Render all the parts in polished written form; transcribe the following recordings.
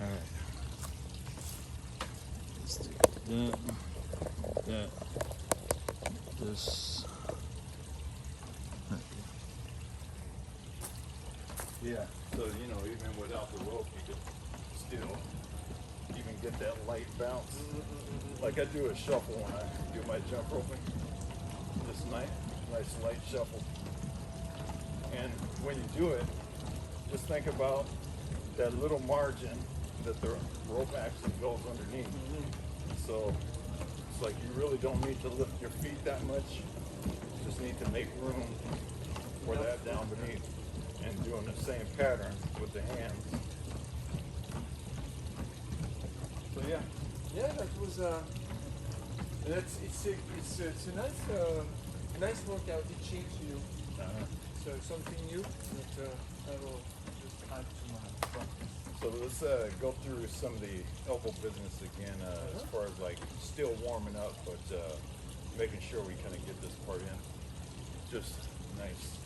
All right. Let's do that. This. Yeah, so even without the rope, you could still even get that light bounce. Like I do a shuffle when I do my jump roping. Just nice light shuffle. And when you do it, just think about that little margin that the rope actually goes underneath. So it's like you really don't need to lift your feet that much. You just need to make room for that down beneath. And doing the same pattern with the hands. So yeah, that was it's a nice workout. It changed you. So something new that I will just add to my practice. So let's go through some of the elbow business again, as far as like still warming up, but making sure we kind of get this part in. Just nice.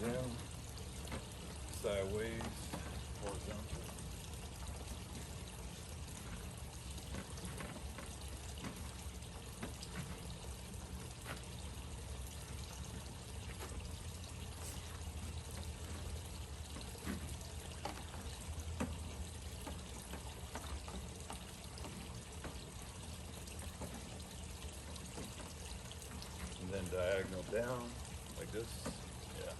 Down, sideways, horizontal. And then diagonal down, like this. Yeah.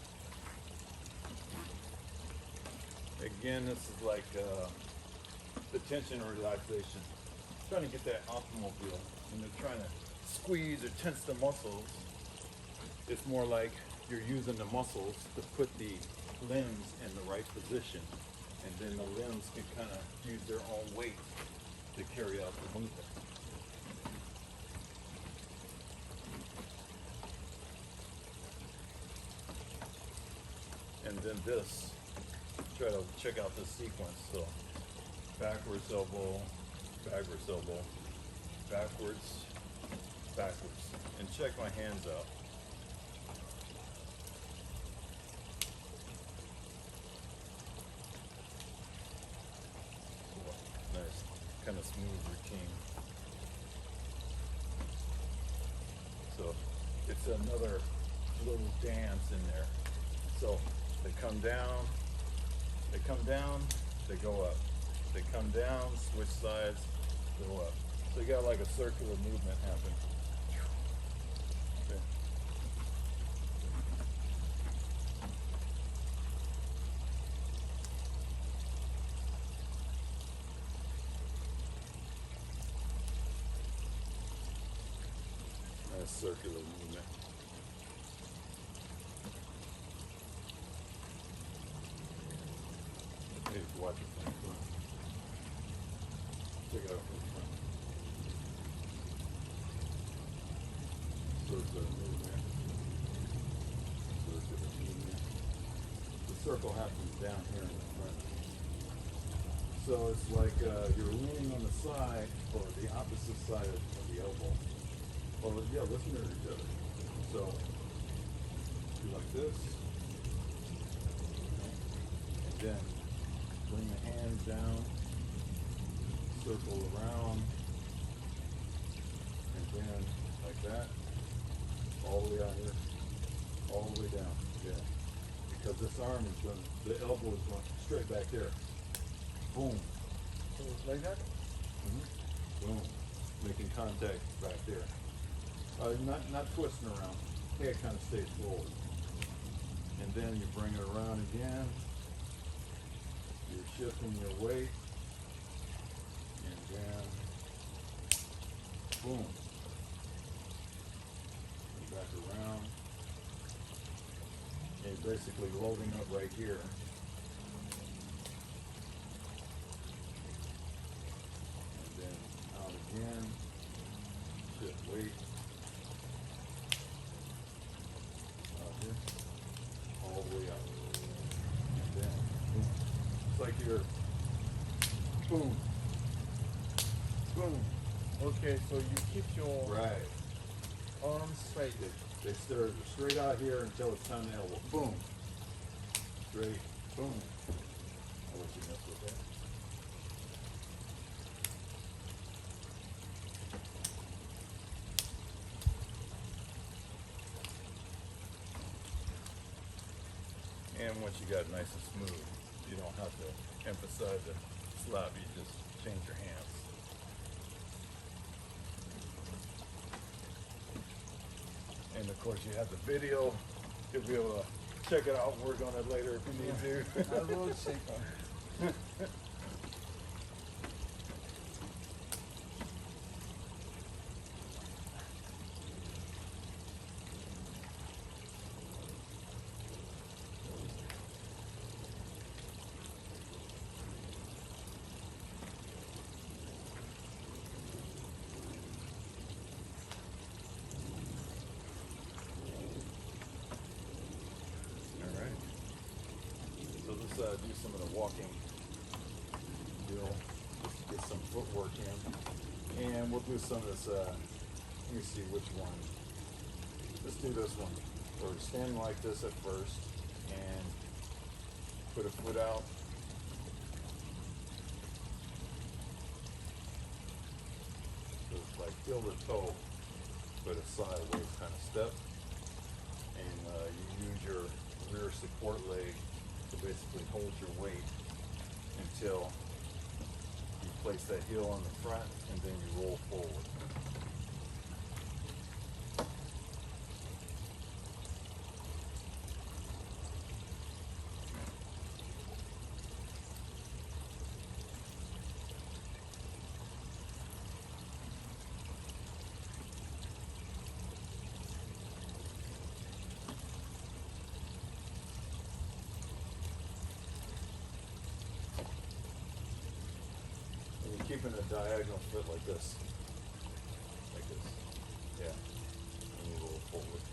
Again, this is like the tension or relaxation. Trying to get that optimal feel. When you're trying to squeeze or tense the muscles, it's more like you're using the muscles to put the limbs in the right position. And then the limbs can kind of use their own weight to carry out the movement. And then this, try to check out this sequence. So backwards elbow, backwards elbow, backwards, backwards. And check my hands out. Nice, kind of smooth routine. So it's another little dance in there. So they come down, they go up. They come down, switch sides, go up. So you got like a circular movement happen. Okay. Nice circular movement. Hey, watch it from the front. Check it out from the front. Circular movement. Circular movement. The circle happens down here in the front. So it's like you're leaning on the side or the opposite side of the elbow. Well, yeah, let's mirror each other. So do like this. And then bring the hands down, circle around, and then like that, all the way out here, all the way down, yeah. Because this arm is going, the elbow is going straight back there. Boom. So like that? Boom. Making contact back there. Not twisting around. Head kind of stays forward. And then you bring it around again. You're shifting your weight, and then boom, and back around, and you're basically loading up right here. And then out again, shift weight, here. all the way up. And down. It's like you're boom, boom. Okay, so you keep your Right. arms straight. They start straight out here until it's time to elbow. Boom. Straight. Boom. I'll let you mess with that. And once you got it nice and smooth, you don't have to emphasize the slap, you just change your hands. And of course you have the video, you'll be able to check it out and work on it later if you need to. I will check on. Alright. So let's do some of the walking deal, just to get some footwork in. And we'll do some of this, let me see which one. Let's do this one. Or stand like this at first and put a foot out. So it's like feel the toe, but a sideways kind of step. And you use your rear support leg to basically hold your weight until you place that heel on the front and then you roll forward. And you're keeping a diagonal foot like this. Like this. Yeah. And you roll forward.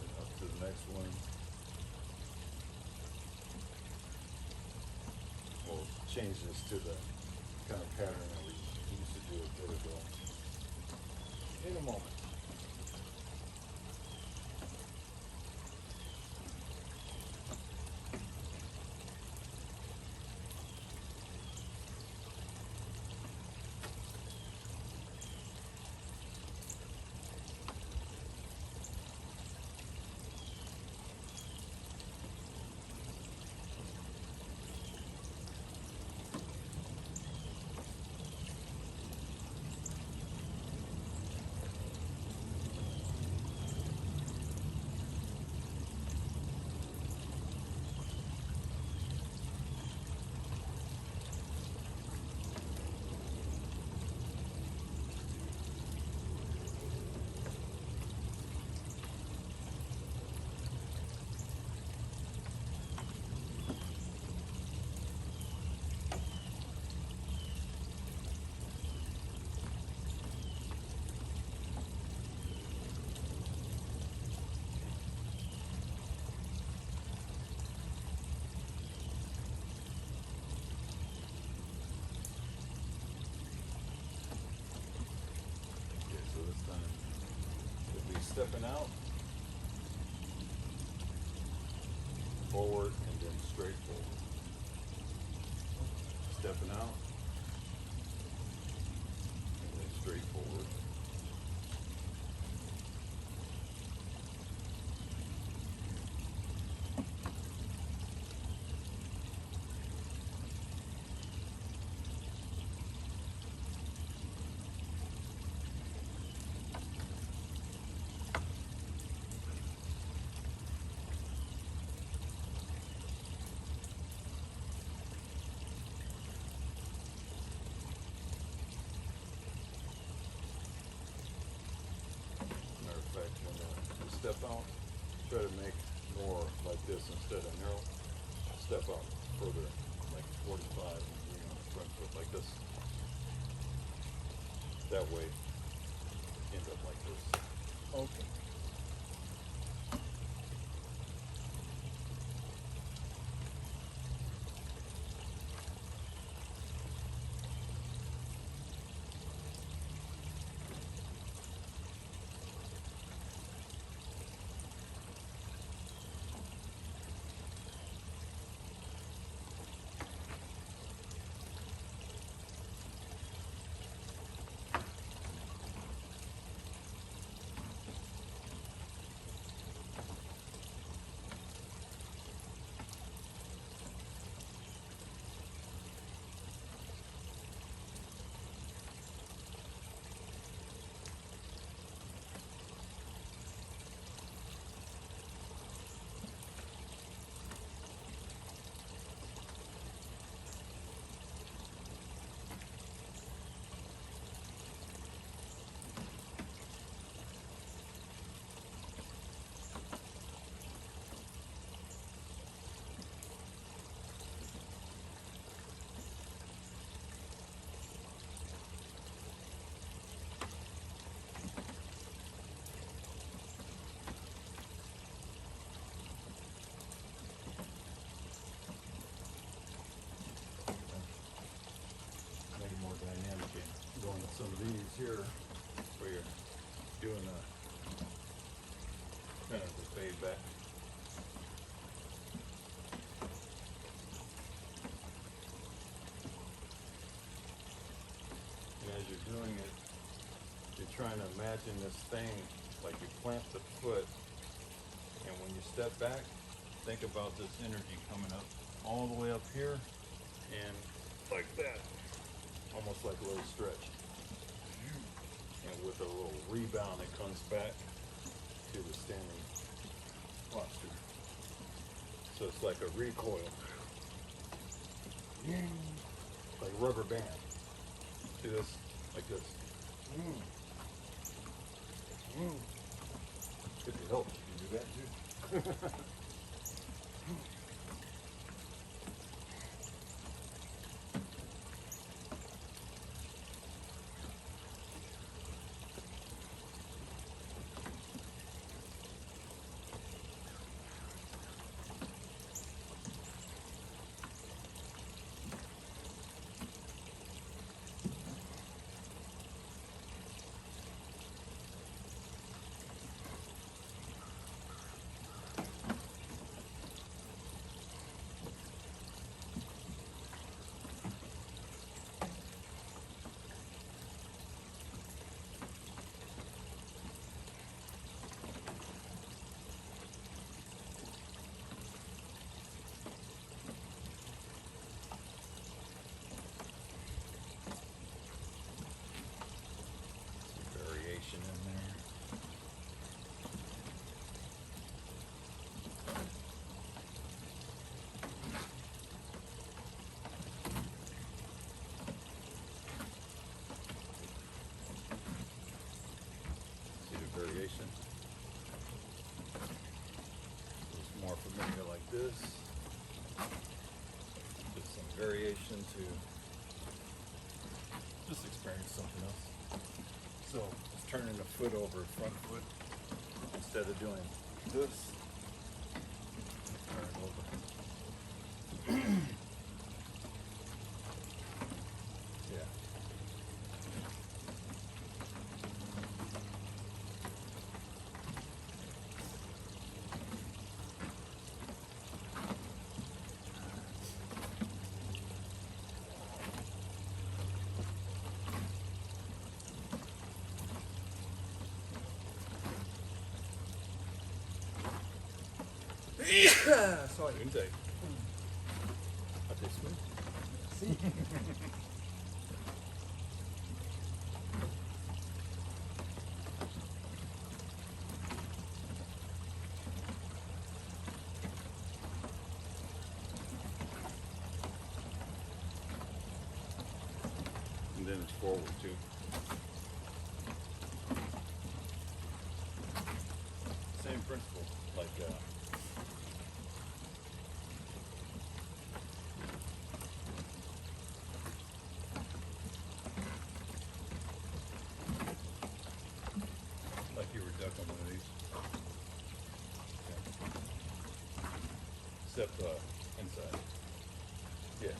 And up to the next one. We'll change this to the kind of pattern that we used to do a bit ago. In a moment. Okay, so this time we'll be stepping out, forward, and then straight forward. Stepping out, and then straight forward. Matter of fact, when you step out, try to make more like this instead of narrow. Step out further, like 45 and bring on the front foot like this. That way, end up like this. Okay. kind of the fade back. And as you're doing it, you're trying to imagine this thing like you plant the foot, and when you step back, think about this energy coming up all the way up here and like that, almost like a little stretch. And with a little rebound, it comes back to the standing posture. So it's like a recoil, like a rubber band. See this? Like this. If it helps, you can do that too. Variation in there. See the variation? It's more familiar like this. Just some variation to just experience something else. So it's turning the foot over, front foot, instead of doing this. Turn it over. Yeah. Sorry. Good day. Are they smooth? See? And then it's forward too. Same principle, like like you were ducking one of these. Okay. Except inside. Yeah.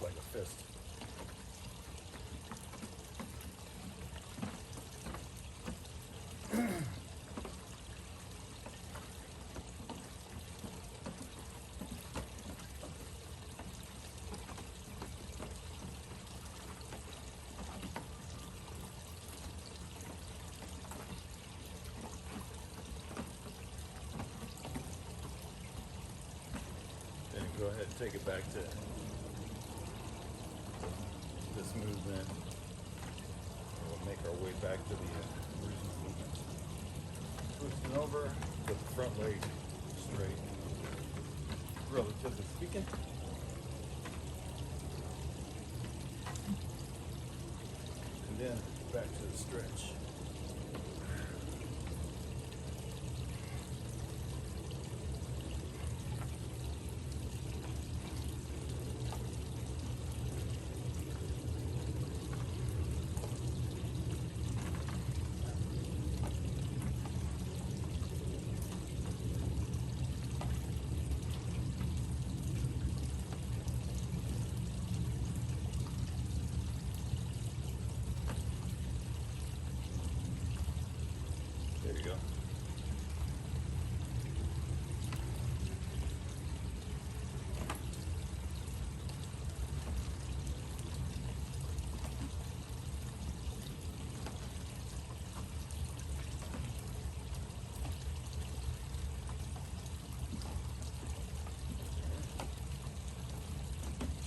Like a fist. Then go ahead and take it back to this movement. We'll make our way back to the original movement. Twisting over, put the front leg straight, relatively speaking. And then back to the stretch.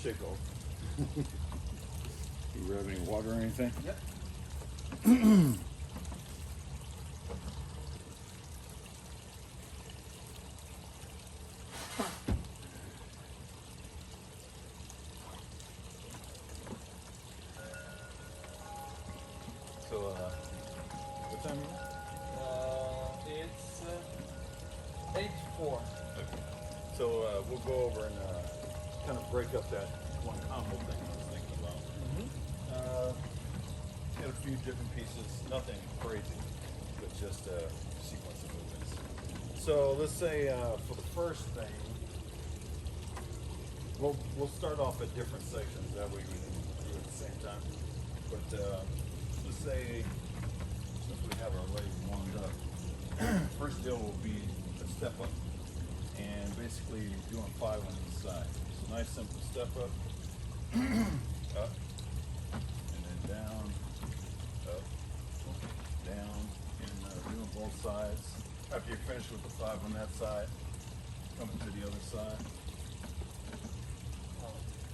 shake off. You grab any water or anything? Yep. So, what time is It's 8-4. it? Okay. So, we'll go over and kind of break up that one combo thing I was thinking about. Get a few different pieces, nothing crazy, but just a sequence of movements. So, let's say for the first thing, we'll start off at different sections, that way we can do it at the same time. But let's say, since we have our legs warmed up, first deal will be a step up, and basically doing 5 on each side. So nice simple step up, up, and then down, up, down, and doing both sides. After you finish with the 5 on that side, coming to the other side.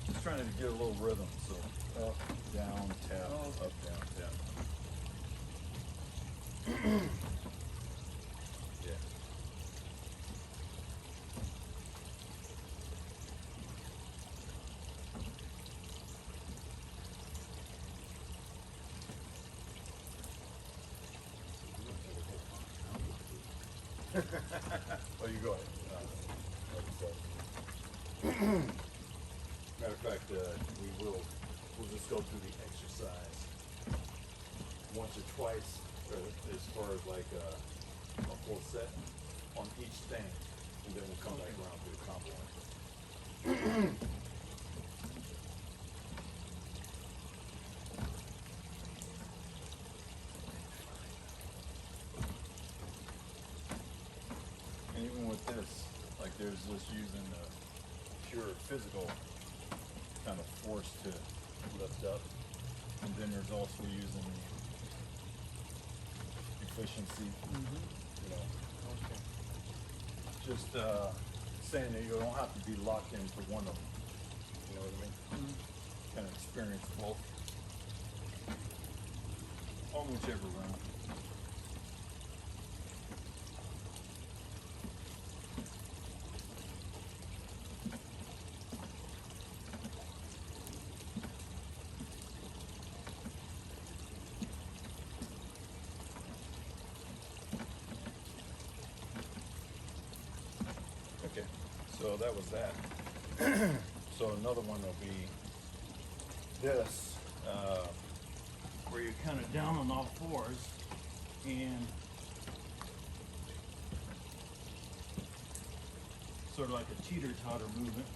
Just trying to get a little rhythm, so up, down, tap, up, down, tap. Yeah. Oh, you go ahead. Matter of fact, we'll just go through the exercise once or twice, as far as like a full set on each thing, and then we'll come back around to the combo. And even with this, like there's just using pure physical kind of force to lift up, and then there's also using efficiency. You know, Okay. just saying that you don't have to be locked into one of them. You know what I mean? Kind of experience both on whichever round. Okay, so that was that. So another one will be this, where you're kind of down on all fours and sort of like a teeter-totter movement.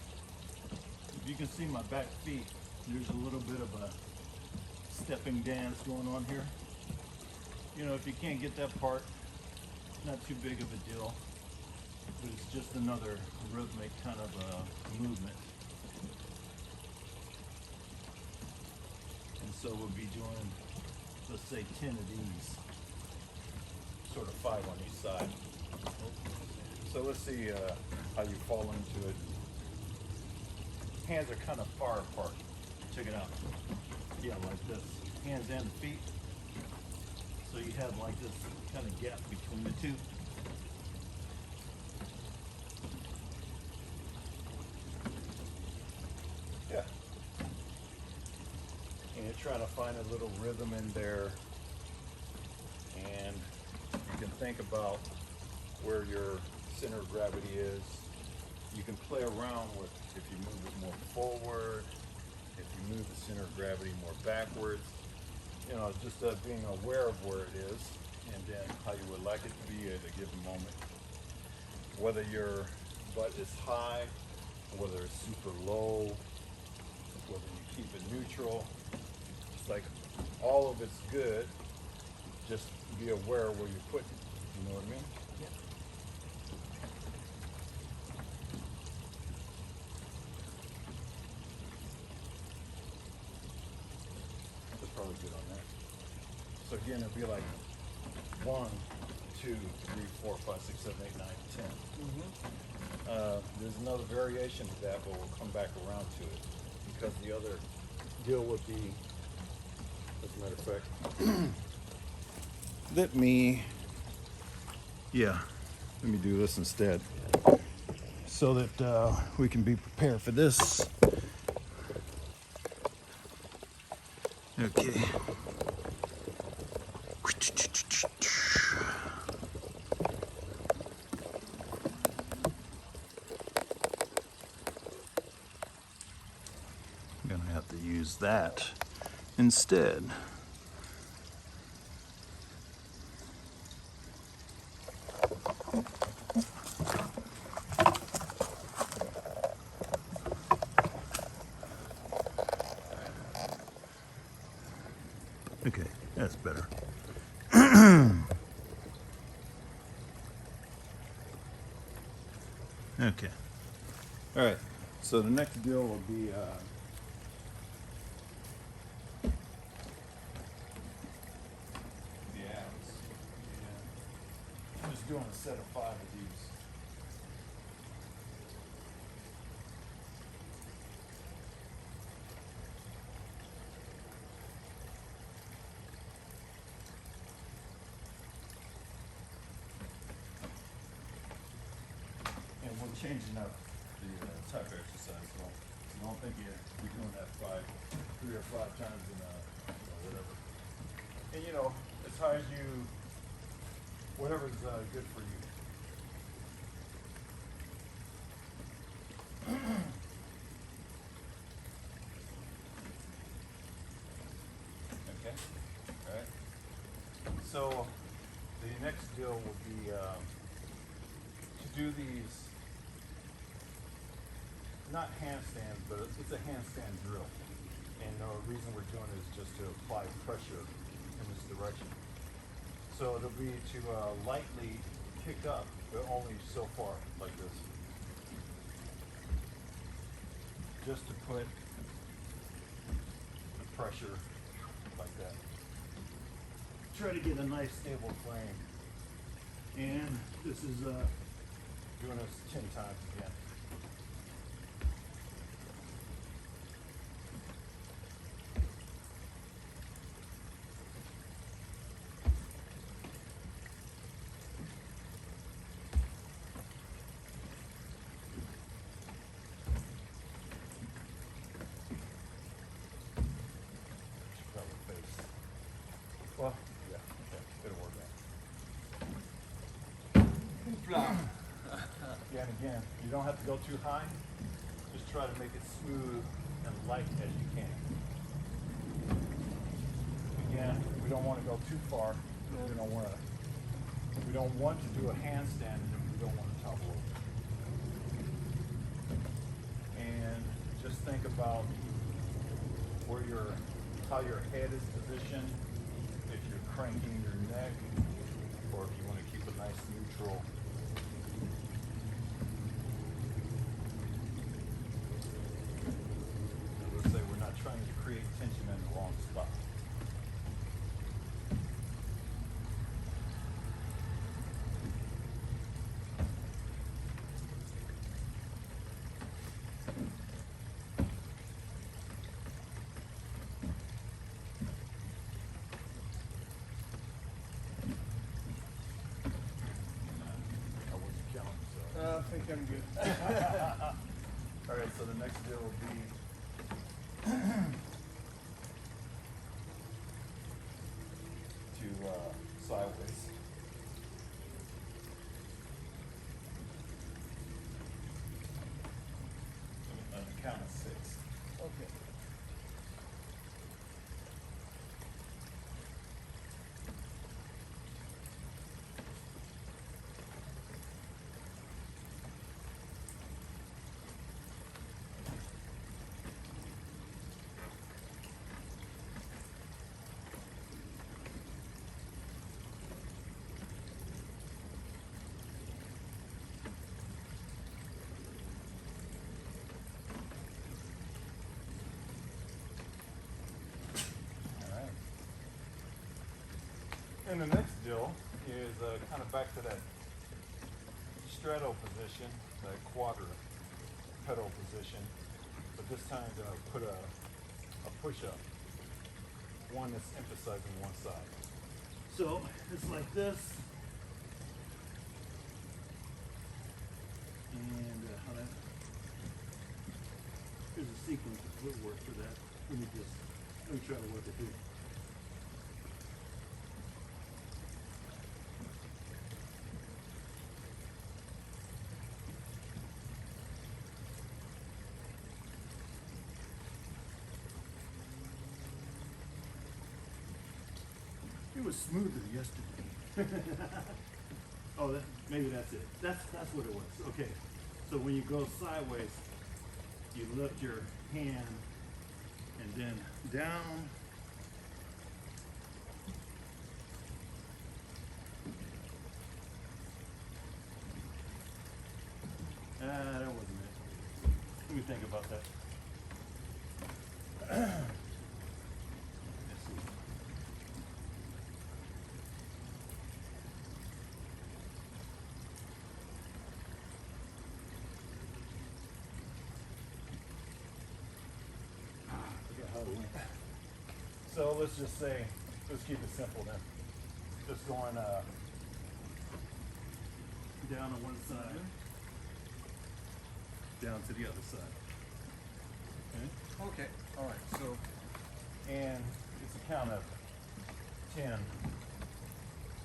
If you can see my back feet, there's a little bit of a stepping dance going on here. You know, if you can't get that part, not too big of a deal. But it's just another rhythmic kind of movement. And so we'll be doing, let's say, 10 of these, sort of 5 on each side. So let's see how you fall into it. Hands are kind of far apart. Check it out. Yeah, like this. Hands and feet. So you have like this kind of gap between the two. Yeah. And you're trying to find a little rhythm in there. And you can think about where your center of gravity is. You can play around with if you move it more forward, if you move the center of gravity more backwards. You know, just being aware of where it is and then how you would like it to be at a given moment. Whether your butt is high, whether it's super low, whether you keep it neutral. It's like all of it's good. Just be aware of where you're putting it. You know what I mean? Yeah. That's probably good on that. So again, it'll be like 1, 2, 3, 4, 5, 6, 7, 8, 9, 10. There's another variation to that, but we'll come back around to it. because the other deal would be, as a matter of fact, let me do this instead so that we can be prepared for this. Okay. I'm gonna have to use that instead. Okay, that's better. Okay. All right. So the next deal will be the abs. Yeah. I'm just doing a set of 5 of these. And we're changing up the type of exercise, so I don't think you're doing that 3 or 5 times in whatever. And as high as you, whatever's good for you. Okay, all right. So the next deal will be to do these, not handstands, but it's a handstand drill. And the reason we're doing it is just to apply pressure in this direction. So it'll be to lightly kick up, but only so far, like this. Just to put the pressure like that. Try to get a nice stable frame. And this is doing this 10 times again. Well, yeah, okay, it'll work out. Yeah, and again, you don't have to go too high. Just try to make it smooth and light as you can. Again, we don't want to go too far. We don't want to do a handstand and we don't want to topple over. And just think about how your head is positioned. If you're cranking your neck, or if you want to keep it nice neutral. Let's say we're not trying to create tension in the wrong spot. I think I'm good. All right, so the next deal will be to sideways. On the count of 6. Okay. And the next deal is kind of back to that straddle position, that quadrupedal position. but this time I'm gonna put a push-up, one that's emphasizing one side. So it's like this, and how that. There's a sequence of footwork for that. Let me try to work it through. It was smoother yesterday. Oh, maybe that's it. That's what it was. Okay. So when you go sideways, you lift your hand and then down. That wasn't it. Let me think about that. Let's see. So let's just say, let's keep it simple then. Just going down on one side, down to the other side. Okay. All right. So, And it's a count of 10.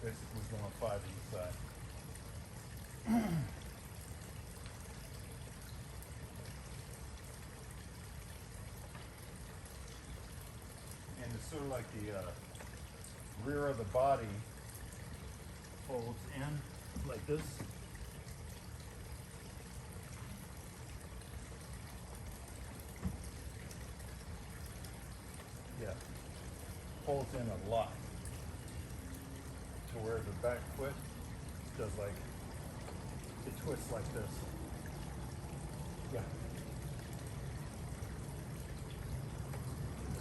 Basically going 5 each side. And it's sort of like the rear of the body folds in like this. Yeah, folds in a lot to where the back foot does like, it twists like this. Yeah.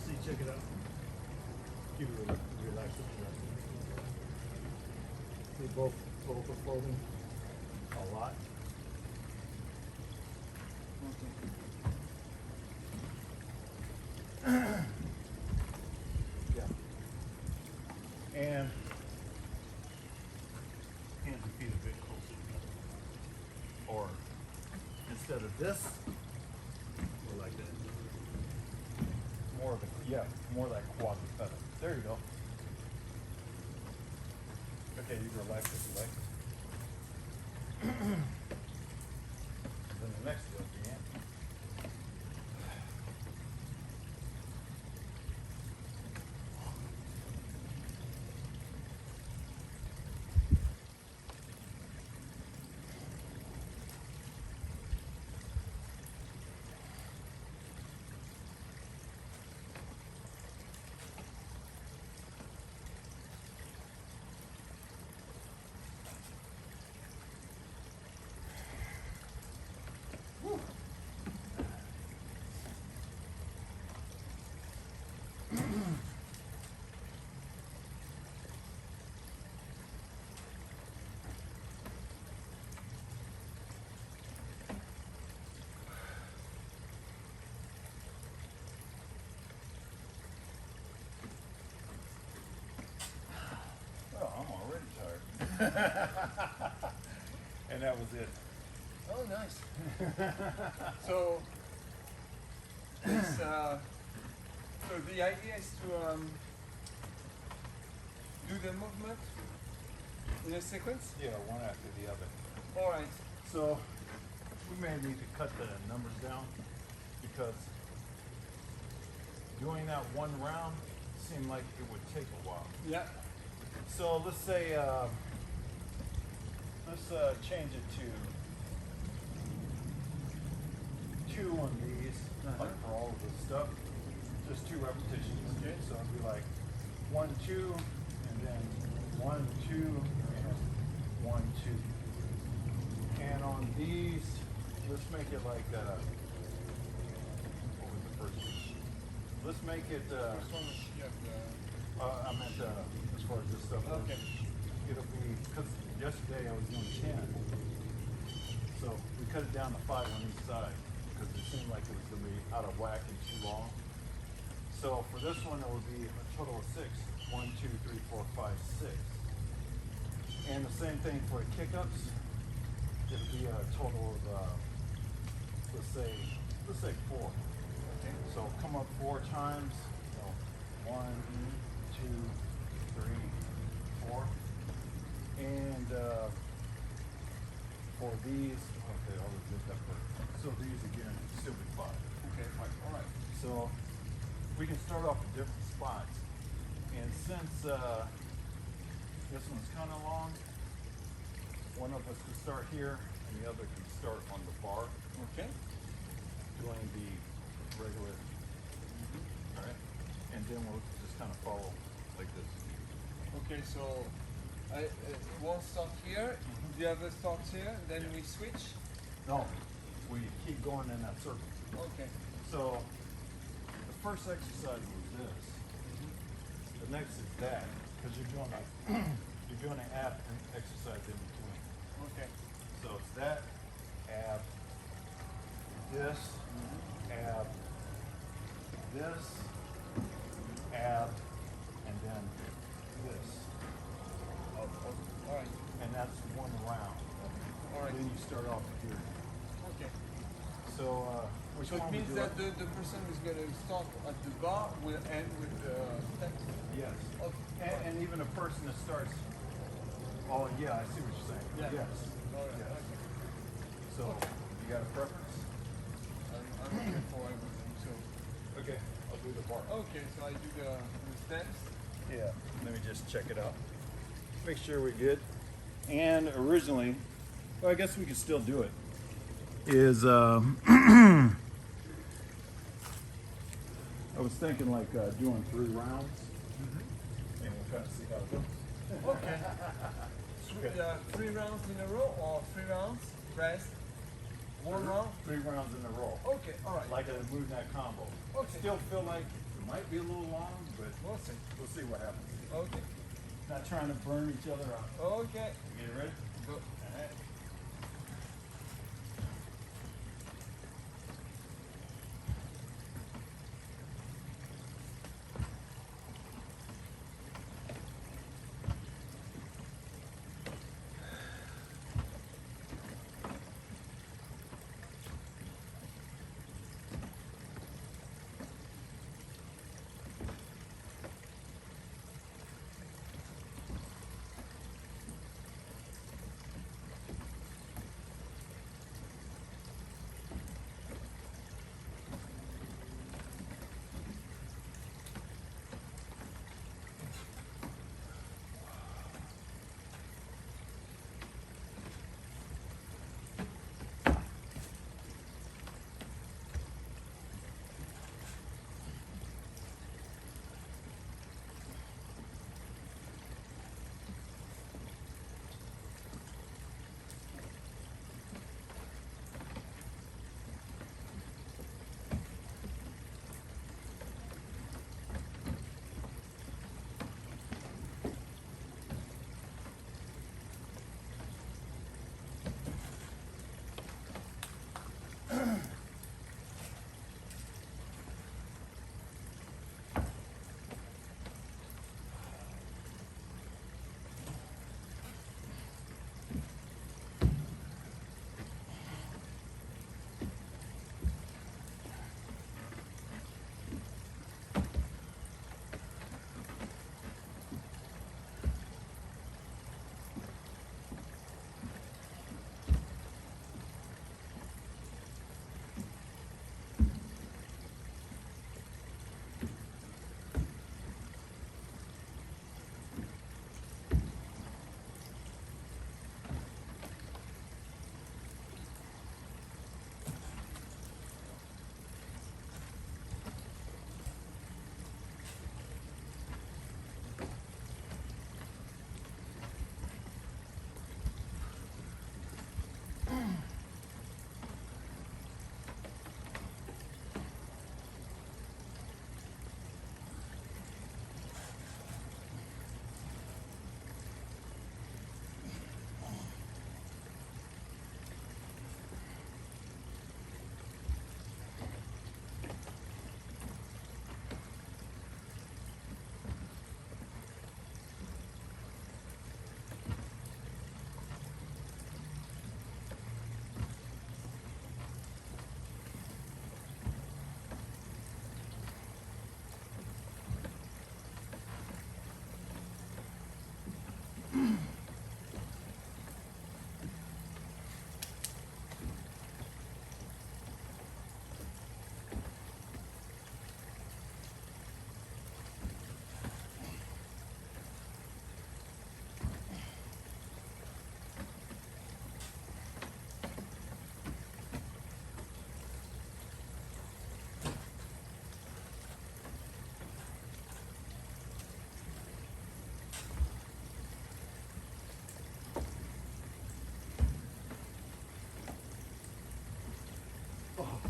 See, check it out. Keep it relaxed. They both are folding a lot. Yeah. And hands and feet a bit closer together. Or instead of this, we're like that. More of a, more like quadruped. There you go. Okay, you can relax if you like. Then the next step again. Oh, I'm already tired. And that was it. oh, nice. So, this, so the idea is to do the movement in a sequence. Yeah, one after the other. All right. So we may need to cut the numbers down because doing that one round seemed like it would take a while. Yeah. So let's say, let's change it to 2 on these, like for all of this stuff. Just 2 repetitions. Okay, so it'd be like 1, 2, and then 1, 2, and 1, 2. And on these, let's make it like, what was the first one? Let's make it, First one is, yeah, I meant as far as this stuff. Okay. It'll be, because yesterday I was doing 10. So we cut it down to 5 on each side. because it seemed like it was going to be out of whack and too long. So for this one, it would be a total of 6. 1, 2, 3, 4, 5, 6. And the same thing for the kick-ups. It'll be a total of, let's say 4. Okay. So come up 4 times. So 1, 2, 3, 4. And for these, okay, I'll get that first. So these again, still be 5. Okay, fine. All right. So we can start off at different spots. And since this one's kind of long, one of us can start here and the other can start on the bar Okay. doing the regular, all right? And then we'll just kind of follow like this. Okay, so one start here, the other starts here, then we switch. No, we keep going in that circle. Okay. So the first exercise was this. The next is that, because you're doing an ab exercise in between. Okay. So it's that, ab, this, ab, this, ab, and then this. All right. And that's one round. All right. Then you start off here. Okay. So which So it one we means do that the person who's going to start at the bar will end with the steps. Yes. Okay. And even a person that starts, oh yeah, I see what you're saying. Yeah. Yes. All right. Yes. Okay. So you got a preference? I'm looking for everything. So Okay, I'll do the bar. okay, so I do the steps. Yeah. Let me just check it out. Make sure we're good. And originally, well, I guess we could still do it. Is I was thinking like doing 3 rounds, and we'll kind of see how it goes. Okay. 3 rounds in a row or 3 rounds, rest, 1 round. 3 rounds in a row. Okay, all right. Like a moving that combo. Okay. Still feel like it might be a little long, but We'll see. we'll see what happens. Okay. Not trying to burn each other out. Okay. You ready? Go. All right.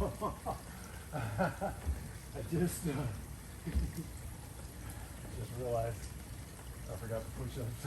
I just realized I forgot the push-ups.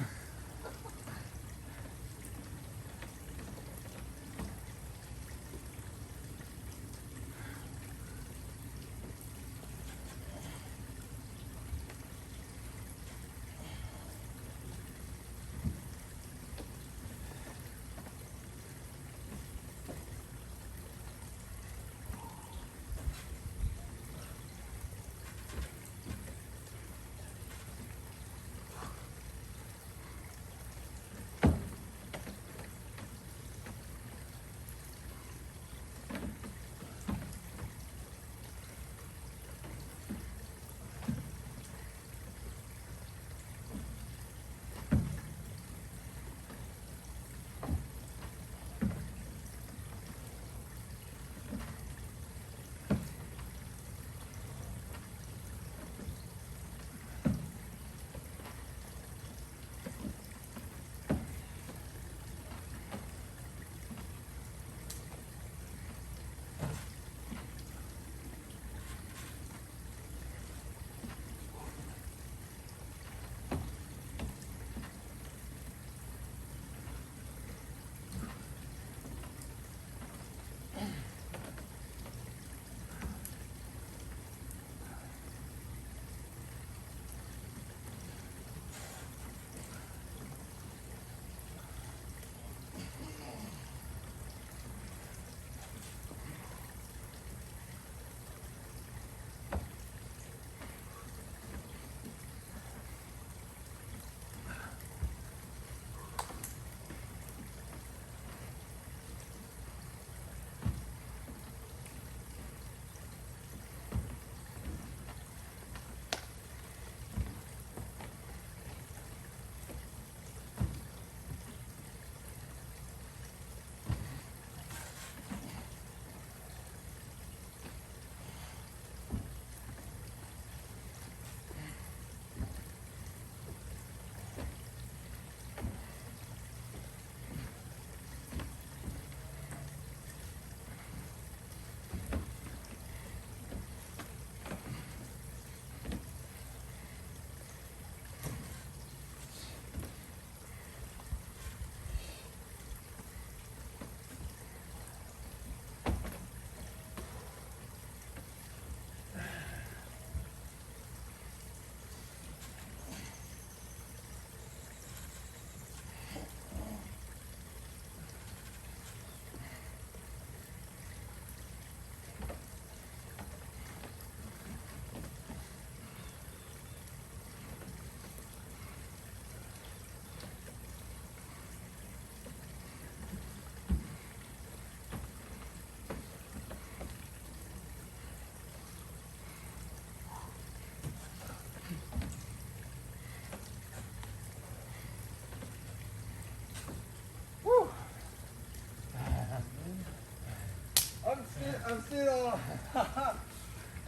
I'm still I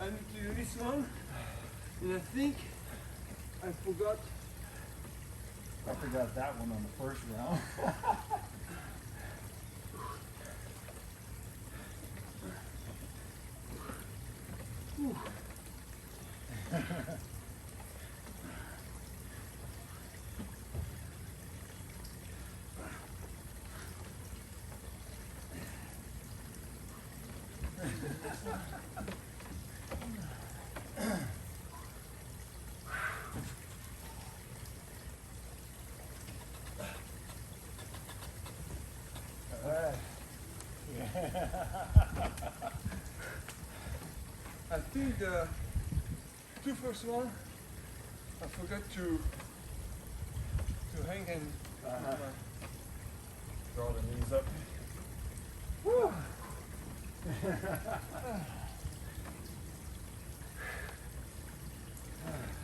need to do this one, and I think I forgot that one on the first round. I think the two first one I forgot to hang and Draw the knees up. Woo.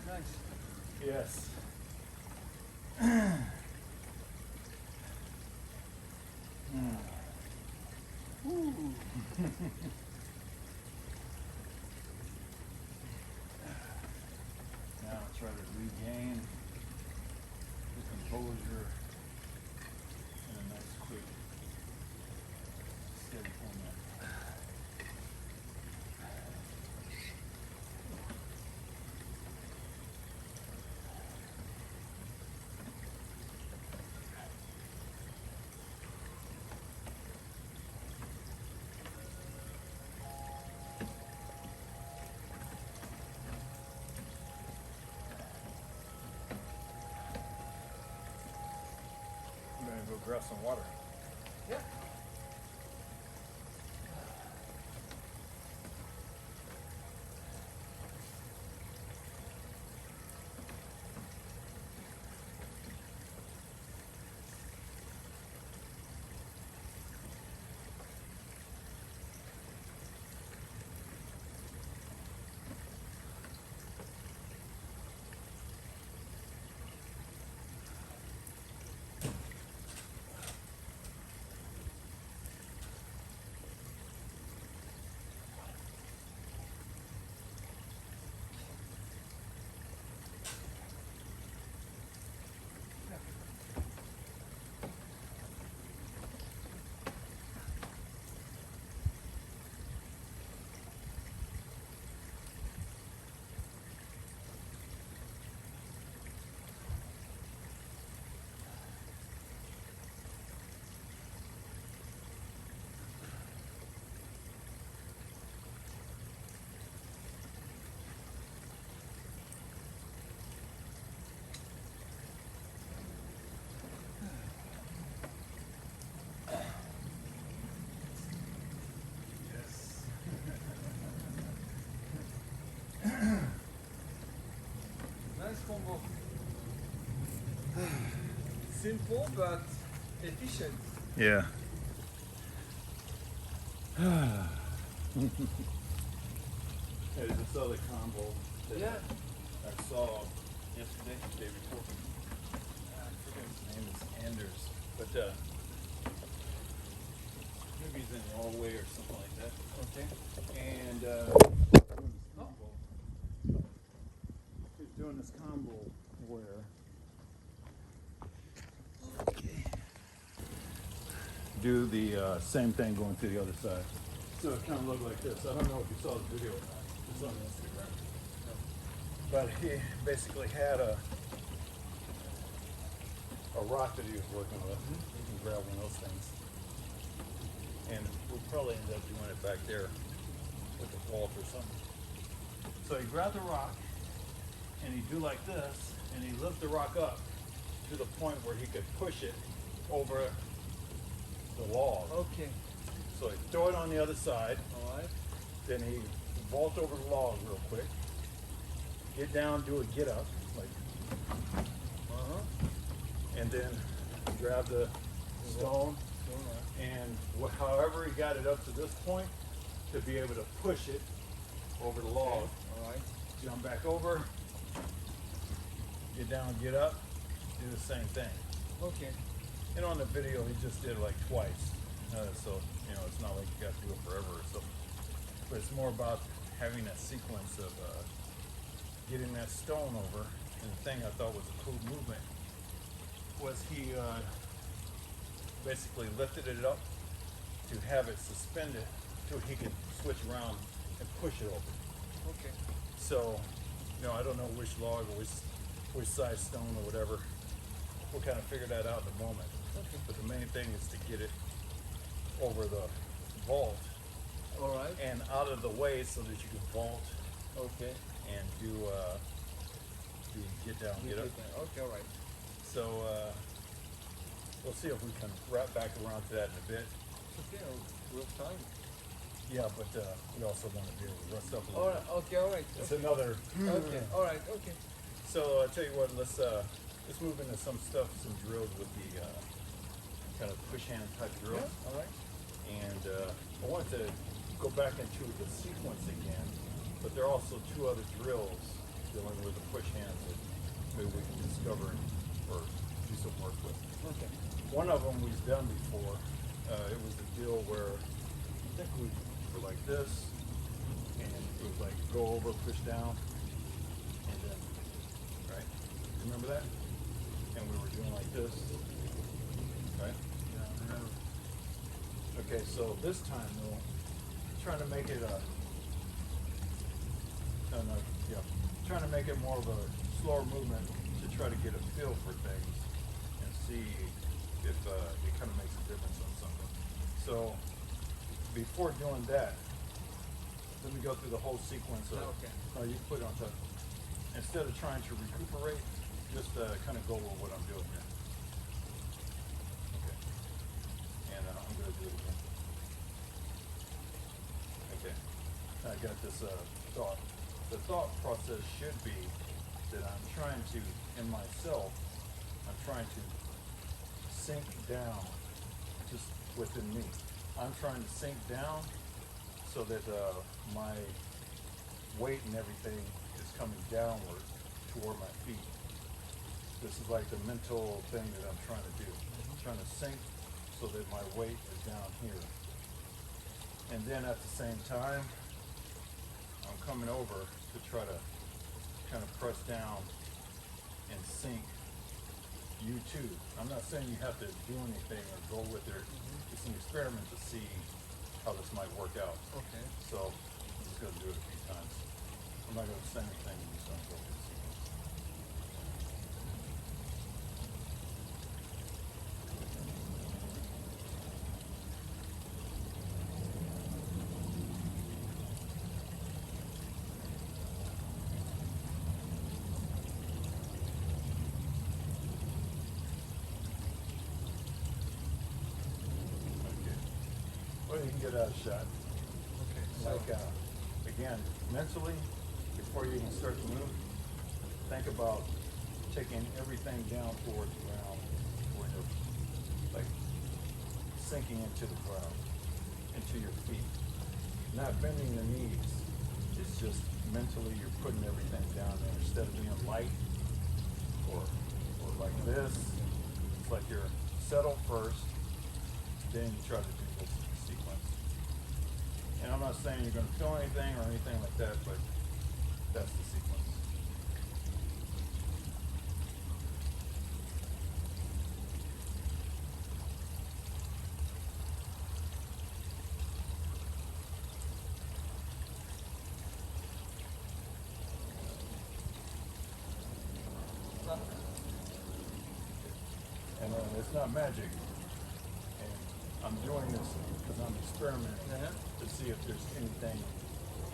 Nice. Yes. Ooh. Now try to regain the composure in a nice, quick, steady format. grab some water. Yeah. Nice combo. Simple but efficient. Yeah. There's this other combo that Yeah. I saw yesterday, the day before. I forget his name is Anders, but maybe he's in Norway or something like that. Okay. And he's doing this combo where do the same thing going to the other side. So it kind of looked like this. I don't know if you saw the video or not. It's on Instagram. But he basically had a rock that he was working with. You can grab one of those things. And we'll probably end up doing it back there with the vault or something. So he grabbed the rock and he'd do like this and he lift the rock up to the point where he could push it over the log. Okay. So he'd throw it on the other side. Alright. Then he vault over the log real quick. Get down, do a get up, like, and then grab the stone, and however he got it up to this point, to be able to push it over the log. Alright. Jump back over, get down, get up, do the same thing. Okay. And on the video, he just did it like twice. So, you know, it's not like you got to do it forever or something. But it's more about having that sequence of getting that stone over. And the thing I thought was a cool movement was he basically lifted it up to have it suspended so he could switch around and push it over. Okay. So, you know, I don't know which log or which size stone or whatever. We'll kind of figure that out in a moment. Okay. But the main thing is to get it over the vault Alright. and out of the way so that you can vault Okay. and do get down, get up. Okay, alright. So we'll see if we can wrap back around to that in a bit. Okay, we'll time. Yeah, but we also want to be able to rest up a little Alright, bit. okay, alright. It's another. Okay, alright, okay. So I'll tell you what, let's move into some stuff, some drills with the kind of push hand type drills. Yeah, alright. And I wanted to go back into the sequence again, but there are also two other drills dealing with the push hands that maybe we can discover or do some work with. Okay. One of them we've done before. It was the deal where I think we were like this, and it was like go over, push down, and then, right? Remember that? And we were doing like this, right? Yeah, I remember. Okay, so this time though, trying to make it trying to make it more of a slower movement to try to get a feel for things and see if it kind of makes a difference on something. So before doing that, let me go through the whole sequence of. Okay. You put it on top. Instead of trying to recuperate, just kind of go with what I'm doing here. Okay. gotta do it again. Okay. I got this thought. The thought process should be that I'm trying to, in myself, I'm trying to sink down just within me. I'm trying to sink down so that my weight and everything is coming downward toward my feet. This is like the mental thing that I'm trying to do. I'm trying to sink so that my weight is down here. And then at the same time, I'm coming over to try to kind of press down and sink you too. I'm not saying you have to do anything or go with it. It's an experiment to see how this might work out. Okay. So I'm just going to do it a few times. I'm not going to say anything in this unbroken sequence. Okay. Well, you can get out a shot. Okay. Like, again, mentally, before you even start to move, think about taking everything down towards the ground, where you're like sinking into the ground, into your feet. Not bending the knees. It's just mentally you're putting everything down there instead of being light or like this. It's like you're settled first, then you try to do this sequence. And I'm not saying you're going to feel anything or anything like that, but that's the sequence. And it's not magic. And I'm doing this because I'm experimenting to see if there's anything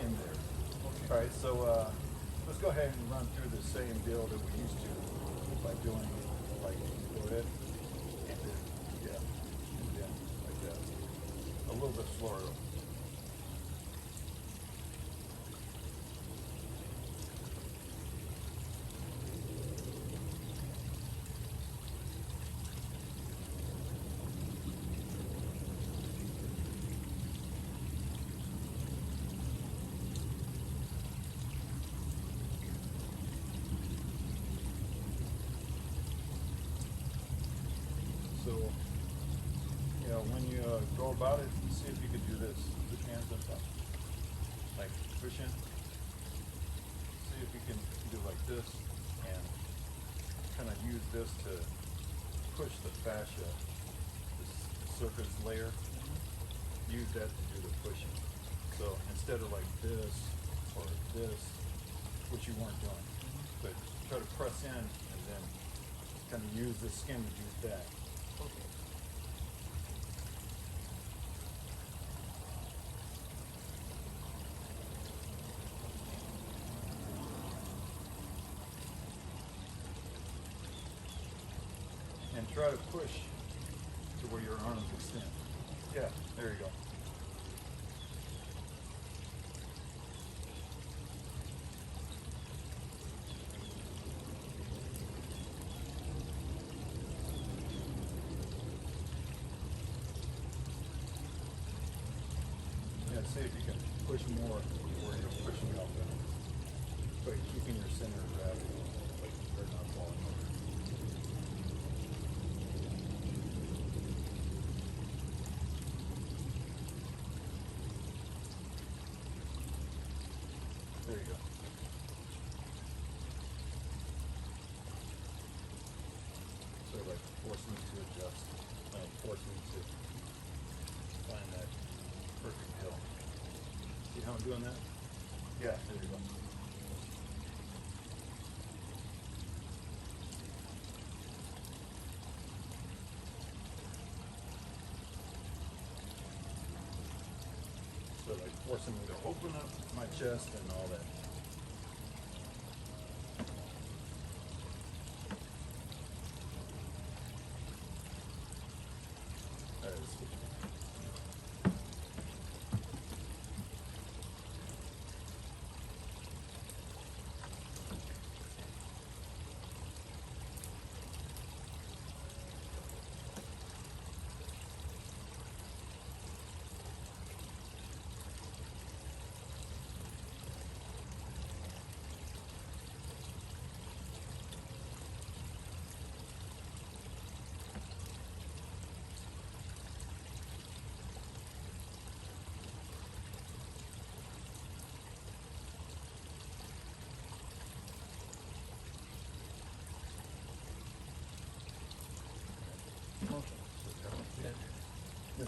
in there. Okay. All right, so let's go ahead and run through the same deal that we used to by doing like go ahead and then and then like that. A little bit slower though. So, you know, when you go about it, see if you can do this. Put your hands on top. Like push in. See if you can do like this and kind of use this to push the fascia, this surface layer. Use that to do the pushing. So instead of like this or this, which you weren't doing, but try to press in and then kind of use the skin to do that. Okay. And try to push to where your arms extend. Yeah, there you go. Yeah, see if you can push more where you're pushing out there. But keeping your center of gravity, like you're not falling over. There you go. So like force me to adjust, force me to find that perfect hill. See how I'm doing that? Yeah, there you go. So like forcing me to open up my chest and all that. All right, let's switch.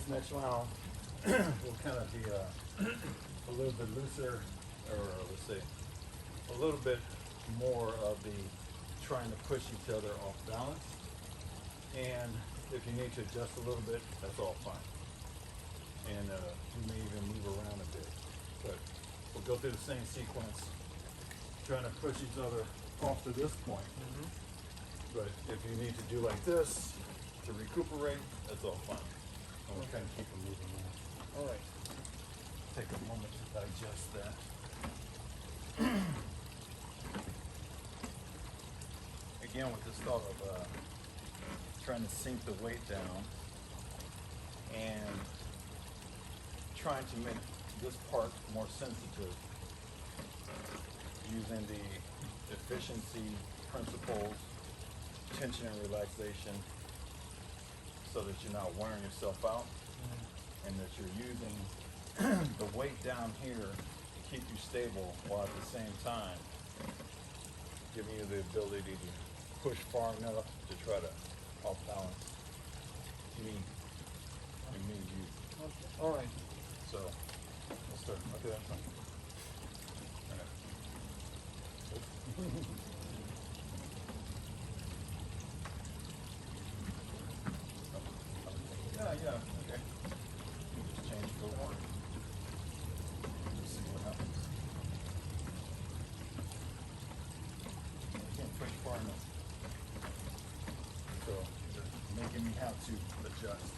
next round will kind of be a little bit looser, or let's say a little bit more of the trying to push each other off balance. And if you need to adjust a little bit, that's all fine. And you may even move around a bit. But we'll go through the same sequence, trying to push each other off to this point. Mhm. But if you need to do like this to recuperate, that's all fine. And we'll kind of keep it moving now. All right. Take a moment to digest that. Again, with this thought of trying to sink the weight down and trying to make this part more sensitive using the efficiency principles, tension and relaxation, so that you're not wearing yourself out and that you're using the weight down here to keep you stable while at the same time giving you the ability to push far enough to try to off balance me and me you. Okay. All right. So we'll start. Okay, that's fine. Yeah, okay. Just change the one. See what happens. I can't push far enough. So they're making me have to adjust.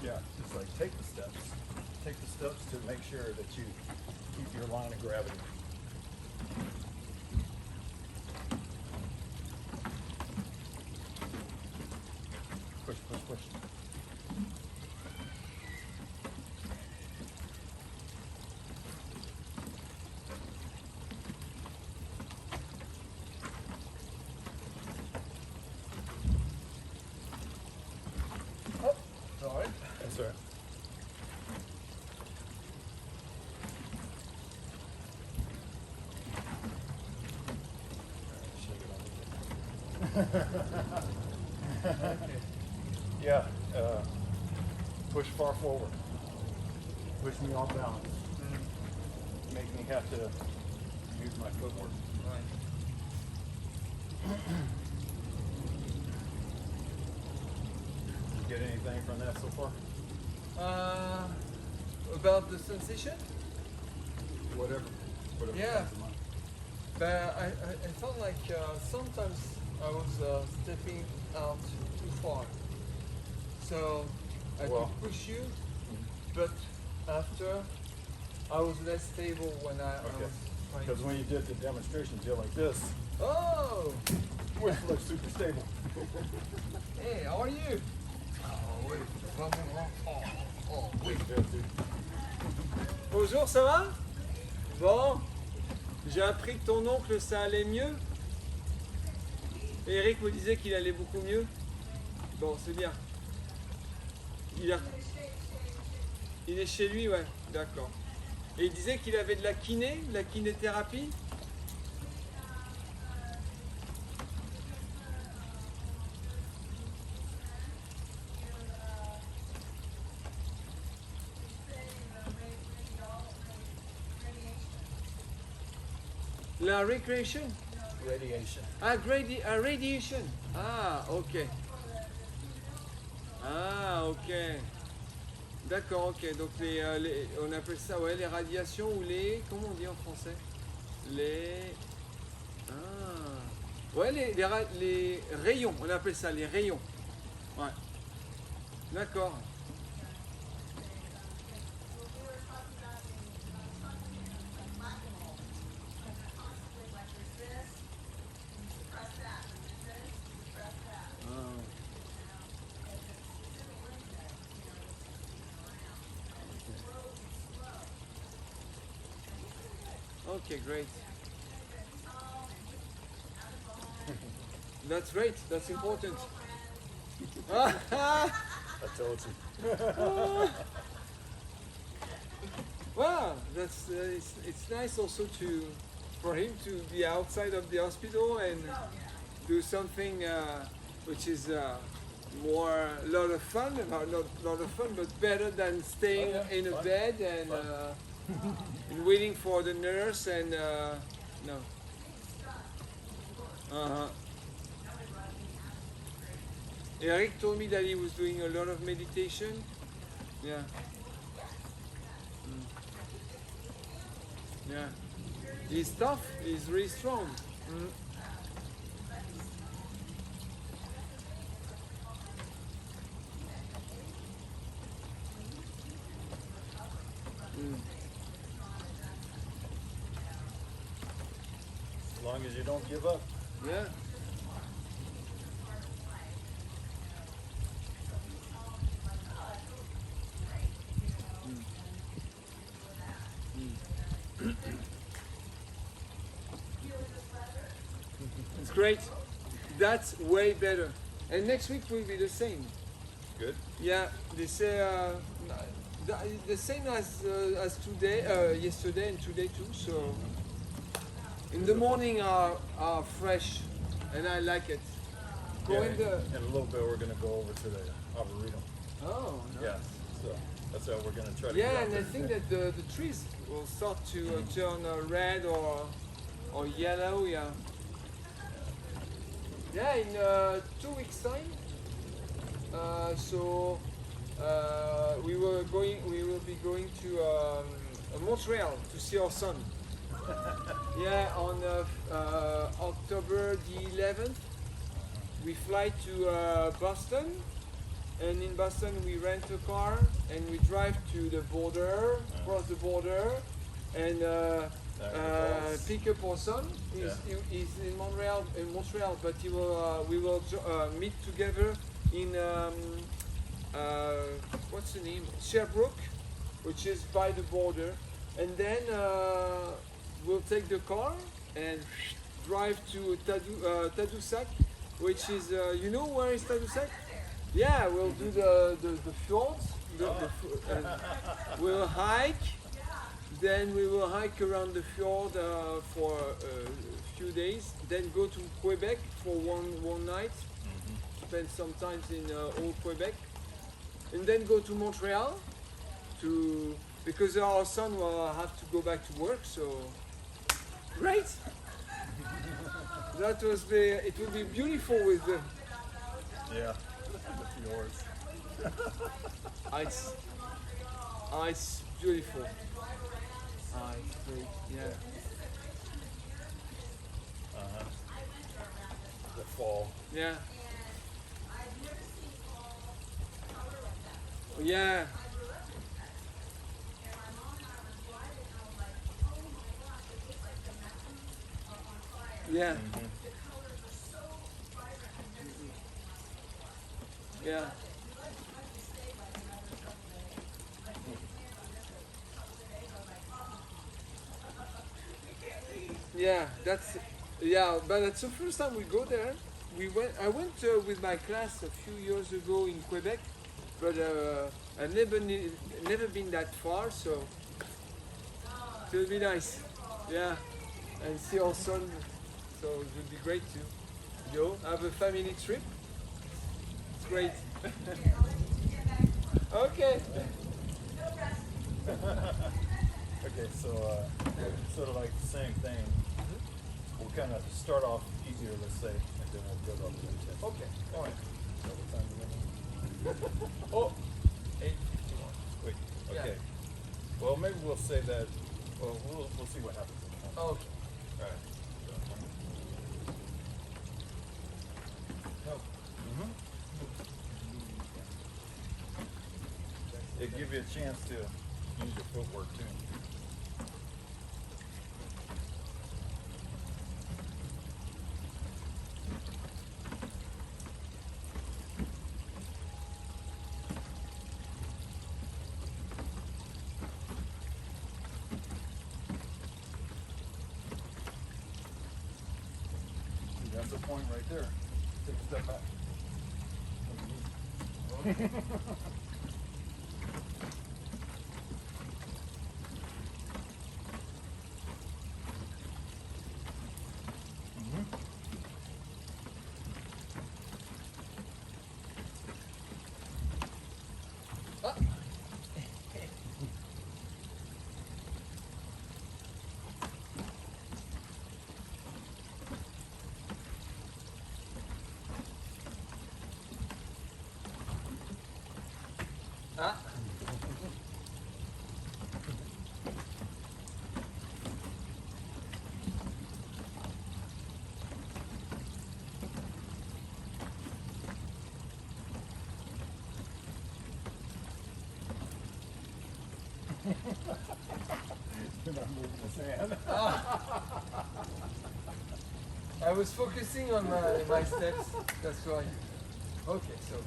Yeah, just like take the steps. Take the steps to make sure that you keep your line of gravity. Push, push, push. Oh, all right. That's right. Okay. Yeah, push far forward. Push me off balance. Mm. Make me have to use my footwork. Right. You get anything from that so far? About the sensation? Whatever. Whatever Yeah. comes to mind. But I felt like sometimes I was stepping out too far. So I Well. could push you, but after I was less stable when I Okay. was trying Because when you did the demonstration, you did like this, Oh! which looks super stable. Hey, how are you? Oh oui, vraiment. Oh oui. Bonjour, ça va? Bon, j'ai appris que ton oncle ça allait mieux. Et Eric me disait qu'il allait beaucoup mieux. Bon, c'est bien. Il est chez lui, ouais, d'accord. Et il disait qu'il avait de la kinéthérapie. La recreation. Radiation. Ah, radiation. Ah, ok. Ah, ok. D'accord, ok. Donc on appelle ça, ouais, les radiations ou les, comment on dit en français? Les, ah, ouais, les rayons. On appelle ça les rayons. Ouais. D'accord. Okay, great. That's great. That's important. I told you. Well, that's it's nice also for him to be outside of the hospital and do something which is more a lot of fun, not lot of fun, but better than staying in a bed and waiting for the nurse and no. Uh-huh. Eric told me that he was doing a lot of meditation. Yeah. Yeah. He's tough. He's really strong. Mm. Mm. As long as you don't give up. Yeah. It's great. That's way better. And next week will be the same. Good. Yeah, they say the same as today, yesterday and today too. So in the morning are fresh, and I like it. Go in the. In a little bit, we're going to go over to the Arboretum. Oh. Nice. Yeah. So that's how we're going to try to. Yeah, get out and I there think today. that the trees will start to turn red or yellow. Yeah. Yeah, in 2 weeks time. We will be going to Montreal to see our son. Yeah, on October the 11th, we fly to Boston, and in Boston we rent a car and we drive to the border, cross the border, and pick up our son. He's in Montreal, but he will we will meet together in what's the name? Sherbrooke, which is by the border, and then we'll take the car and drive to Tadoussac, which is you know where is Tadoussac? Yeah, we'll do the fjords. We'll hike. Then we will hike around the fjord for a few days. Then go to Quebec for one night. Spend some time in old Quebec, and then go to Montreal because our son will have to go back to work. So great! It will be beautiful with the fjords. It's beautiful. It's great. Yeah. The fall. Yeah. Yeah. Yeah. Yeah. Yeah, but it's the first time we go there. I went with my class a few years ago in Quebec, but I've never been that far, so it will be nice. Yeah, and see our son. So it would be great to go have a family trip. It's great. Okay. Okay, so sort of like the same thing. We'll kind of start off easier, let's say, and then we'll build up to intense. Okay. All right. So what time is it? Oh, 8:51. Wait. Yeah. Okay. Well, maybe we'll say that. Well, we'll see what happens. Okay. All right. It gives you a chance to use your footwork too. That's the point right there. Take a step back. Ah. You're not moving the sand. I was focusing on my steps. That's why. Okay, so.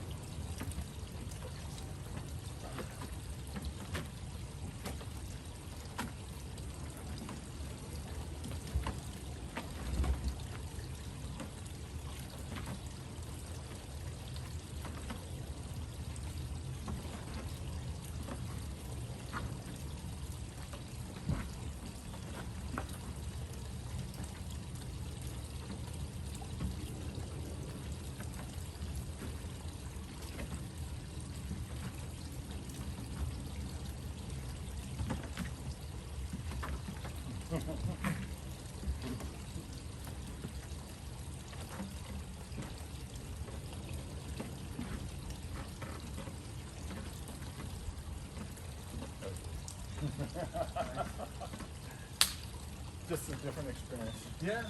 Just a different experience. Yeah.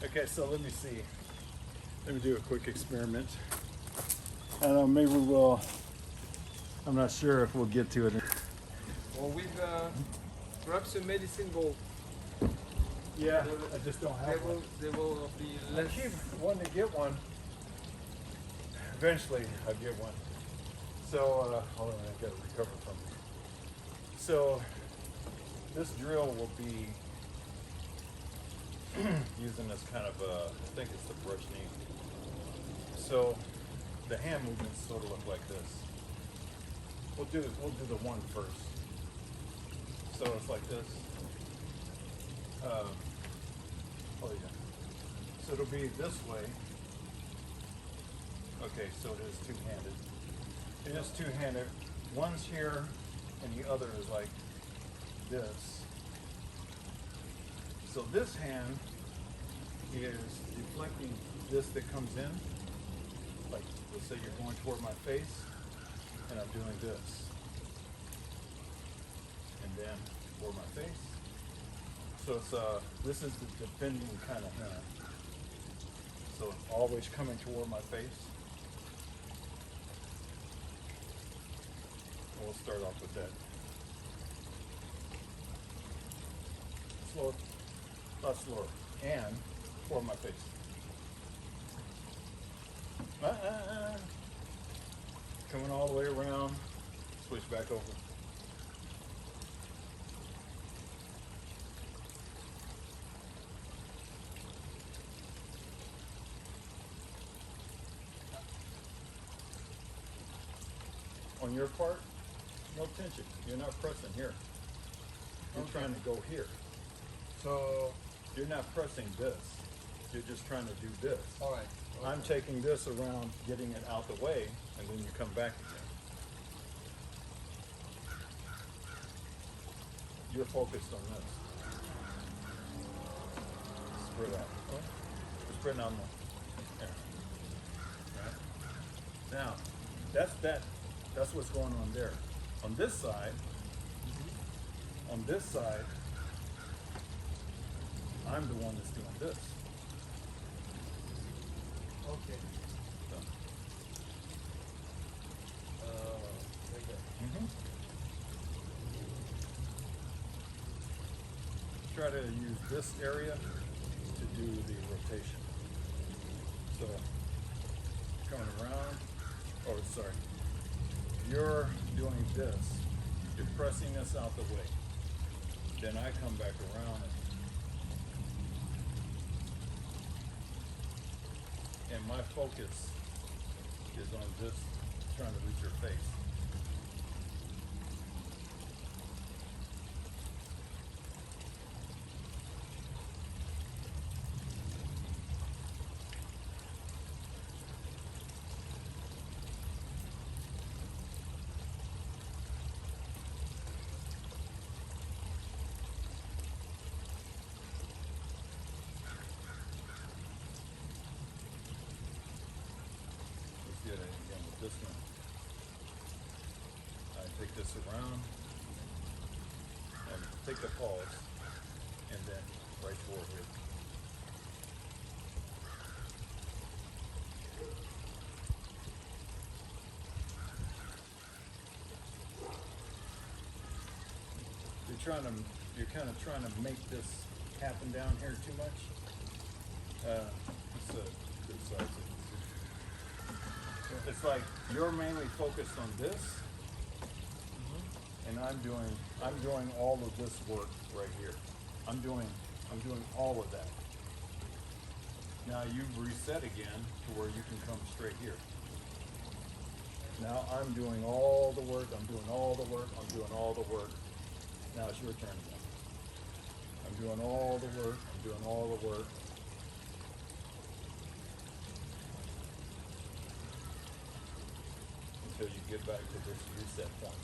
Okay, so let me see. Let me do a quick experiment. I don't know, maybe we will. I'm not sure if we'll get to it. Or with perhaps a medicine ball. Yeah, I just don't have one. They will be I less. keep wanting to get one. Eventually, I'll get one. So, hold on, I gotta recover from it. So, this drill will be using this kind of I think it's the brush knee. So, the hand movements sort of look like this. We'll do the one first. So it's like this. Oh yeah. So it'll be this way. Okay, so it is two-handed. It is two-handed. One's here, and the other is like this. So this hand is deflecting this that comes in. Like, let's say you're going toward my face, and I'm doing this. And then toward my face. So it's this is the defending kind of hand. So it's always coming toward my face. We'll start off with that. Slow, a lot slower, and toward my face. Coming all the way around, switch back over. On your part, no tension. You're not pressing here. You're trying to go here. So, You're not pressing this. You're just trying to do this. all right. I'm taking this around, getting it out the way, and then you come back again. You're focused on this. Spread out. Spread out more. There. Right? Now, that's what's going on there. On this side, I'm the one that's doing this. Okay. So, Like that. Try to use this area to do the rotation. So, coming around, oh, sorry. You're doing this. You're pressing this out the way. Then I come back around and my focus is on this trying to reach your face. Let's get it again with this one. I take this around and take the pause and then right forward here. You're kind of trying to make this happen down here too much. It's a good size. It's like you're mainly focused on this, and I'm doing all of this work right here. I'm doing all of that. Now you've reset again to where you can come straight here. Now I'm doing all the work. I'm doing all the work. I'm doing all the work. Now it's your turn again. I'm doing all the work. I'm doing all the work. Until you get back to this reset point.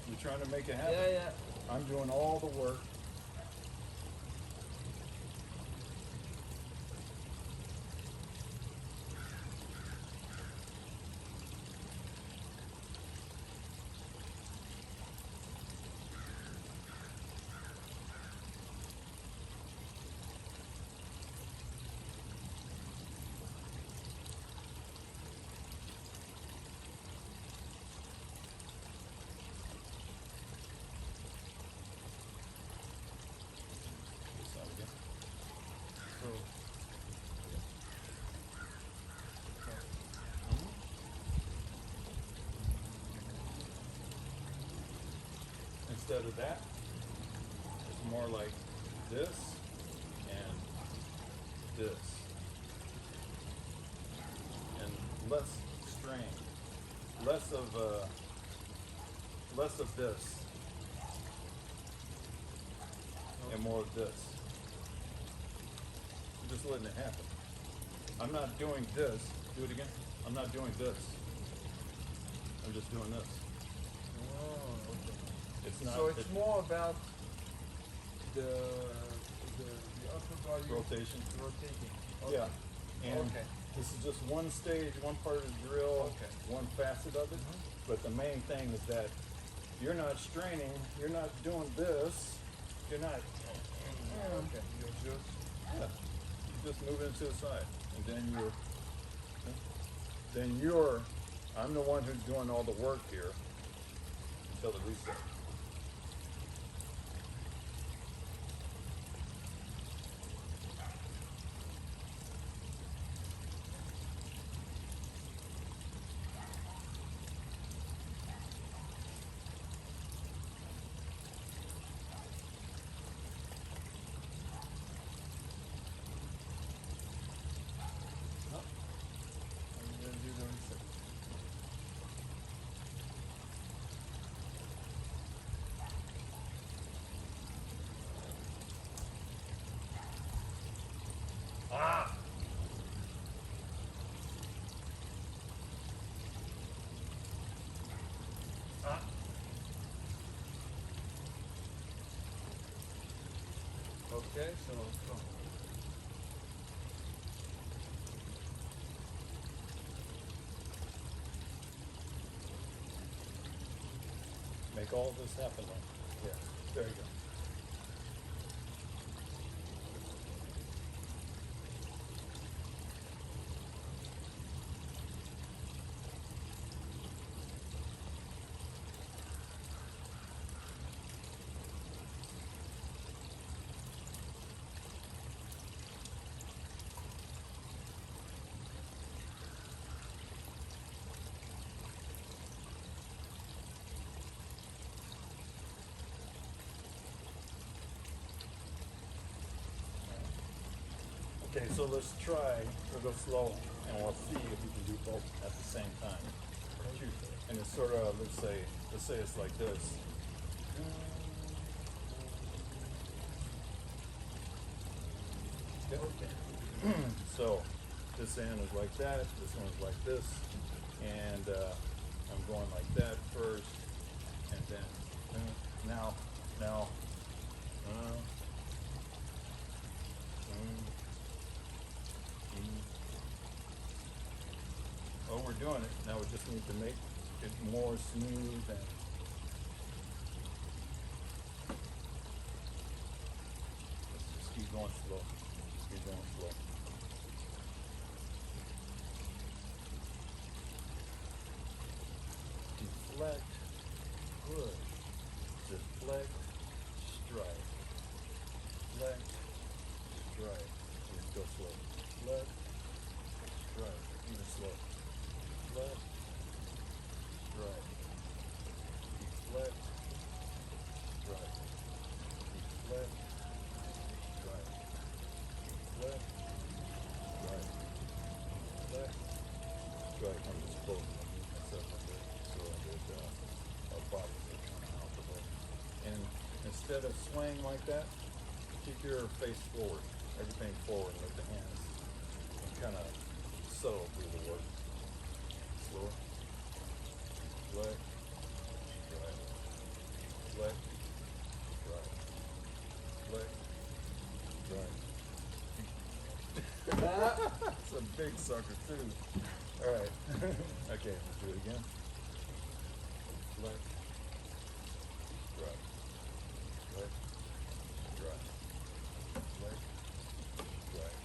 You're trying to make it happen. Yeah. I'm doing all the work. This side again. So, Instead of that, it's more like this and this. And less strain. Less of this. And more of this. I'm just letting it happen. I'm not doing this. Do it again. I'm not doing this. I'm just doing this. oh, okay. It's not. So it's more about the upper body rotation. rotating. Okay. Yeah. And Okay. this is just one stage, one part of the drill, Okay. one facet of it. But the main thing is that you're not straining, you're not doing this, you're not, Okay. You're just yeah, you're just moving to the side. And then I'm the one who's doing all the work here until the reset. I'm gonna do the reset. Ah! Ah! Okay, so come. Make all this happen. Yeah, there you go. Okay, so let's try. We'll go slow, and we'll see if we can do both at the same time. And it's sort of, let's say it's like this. Okay. So this end is like that. This one's like this, and I'm going like that first, and then now. Oh, we're doing it. Now we just need to make it more smooth and let's just keep going slow. Just keep going slow. Deflect, push, deflect, strike. Deflect, strike. Let's go slow. Deflect, strike. Even slow. Deflect, strike. Deflect, strike. Deflect, strike. Deflect, strike. Deflect, strike. I'm just closing myself a bit so that our bodies are kind of out the way. And instead of swaying like that, keep your face forward. Everything forward with the hands. And kind of subtle do the work. Slower. Deflect, strike. Deflect, strike. Deflect, strike. It's a big sucker too. All right. Okay, let's do it again. Deflect, strike. Deflect, strike. Deflect, strike.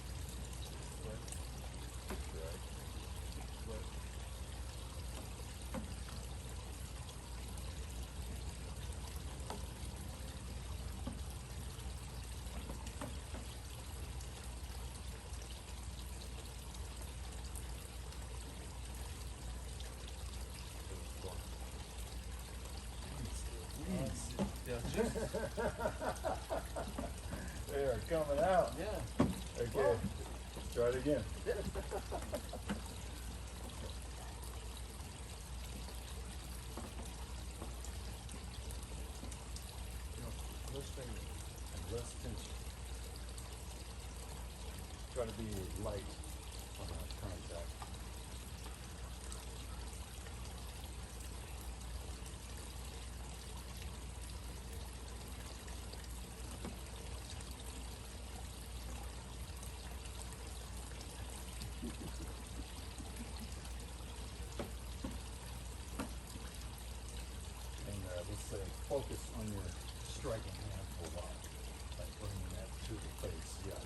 Deflect, strike. Deflect. They are coming out. Yeah. Okay, Wow. let's try it again. Less finger and less tension. Try to be light on our contact. And let's say focus on your striking hand for a while, like bringing that to the face. Yeah.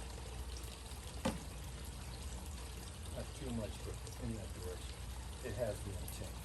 Not too much, but in that direction. It has the intent.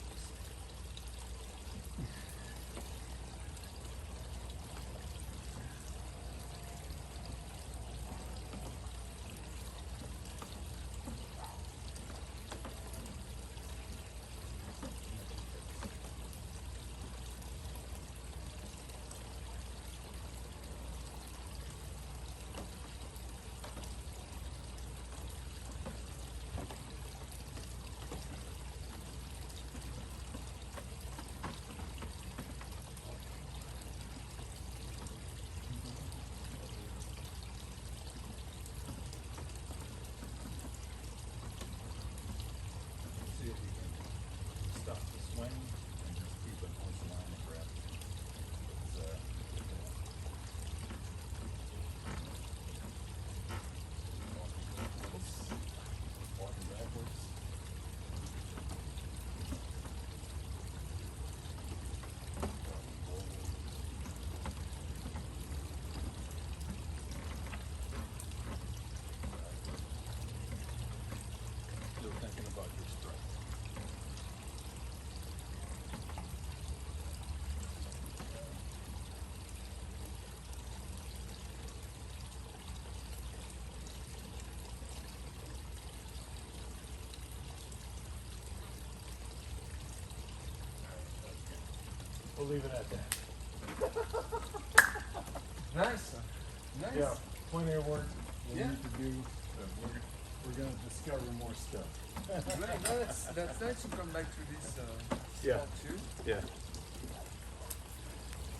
See if you can stop the swing and just keep it on the line of gravity. Walking backwards. Still thinking about your strike. We'll leave it at that. Nice. Nice. Yeah, plenty of work we Yeah. need to do. we're gonna discover more stuff. That's nice to come back to this Yeah. sport too. Yeah.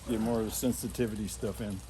Get more of the sensitivity stuff in.